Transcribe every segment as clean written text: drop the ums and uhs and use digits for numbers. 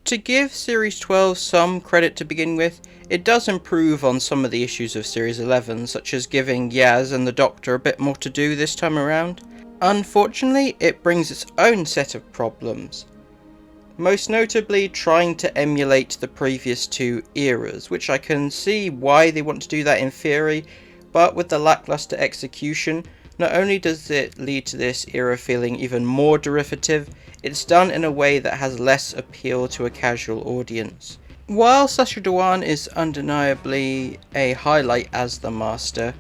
To give Series 12 some credit to begin with, it does improve on some of the issues of Series 11, such as giving Yaz and the Doctor a bit more to do this time around. Unfortunately, it brings its own set of problems. Most notably, trying to emulate the previous two eras, which I can see why they want to do that in theory, but with the lackluster execution, not only does it lead to this era feeling even more derivative, it's done in a way that has less appeal to a casual audience. While Sacha Dhawan is undeniably a highlight as the Master,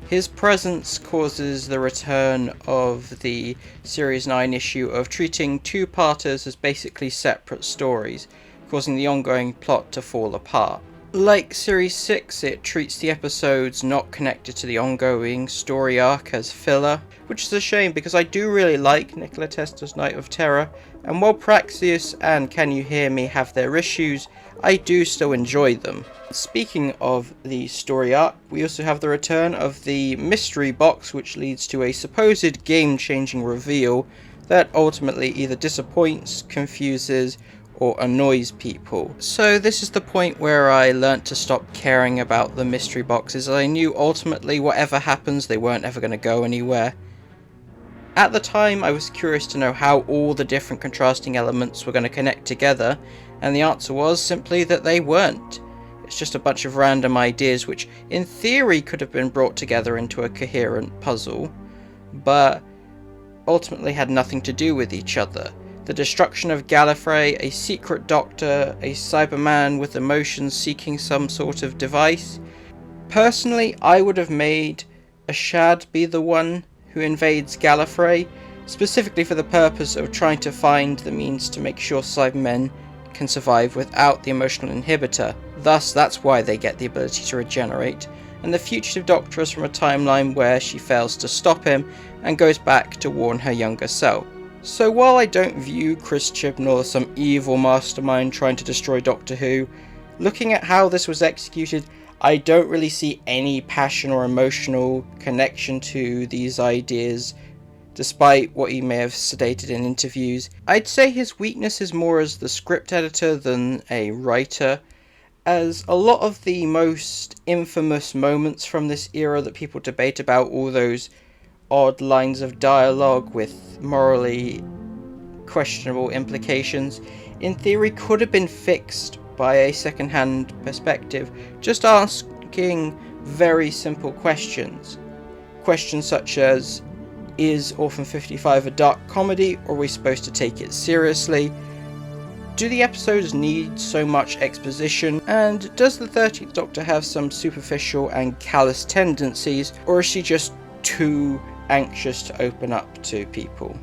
his presence causes the return of the Series 9 issue of treating two-parters as basically separate stories, causing the ongoing plot to fall apart. Like Series 6, it treats the episodes not connected to the ongoing story arc as filler, which is a shame because I do really like Nikola Tesla's Night of Terror, and while Praxeus and Can You Hear Me have their issues, I do still enjoy them. Speaking of the story arc, we also have the return of the mystery box, which leads to a supposed game-changing reveal that ultimately either disappoints, confuses, or annoys people. So this is the point where I learnt to stop caring about the mystery boxes. I knew ultimately whatever happens, they weren't ever going to go anywhere. At the time, I was curious to know how all the different contrasting elements were going to connect together, and the answer was simply that they weren't. It's just a bunch of random ideas which in theory could have been brought together into a coherent puzzle, but ultimately had nothing to do with each other. The destruction of Gallifrey, a secret doctor, a Cyberman with emotions seeking some sort of device. Personally, I would have made Ashad be the one who invades Gallifrey, specifically for the purpose of trying to find the means to make sure Cybermen can survive without the emotional inhibitor. Thus, that's why they get the ability to regenerate, and the fugitive doctor is from a timeline where she fails to stop him and goes back to warn her younger self. So while I don't view Chris Chibnall as some evil mastermind trying to destroy Doctor Who, looking at how this was executed, I don't really see any passion or emotional connection to these ideas, despite what he may have stated in interviews. I'd say his weakness is more as the script editor than a writer, as a lot of the most infamous moments from this era that people debate about, all those odd lines of dialogue with morally questionable implications, in theory could have been fixed by a second-hand perspective, just asking very simple questions. Questions such as, is Orphan 55 a dark comedy, or are we supposed to take it seriously? Do the episodes need so much exposition? And does the 13th Doctor have some superficial and callous tendencies, or is she just too anxious to open up to people?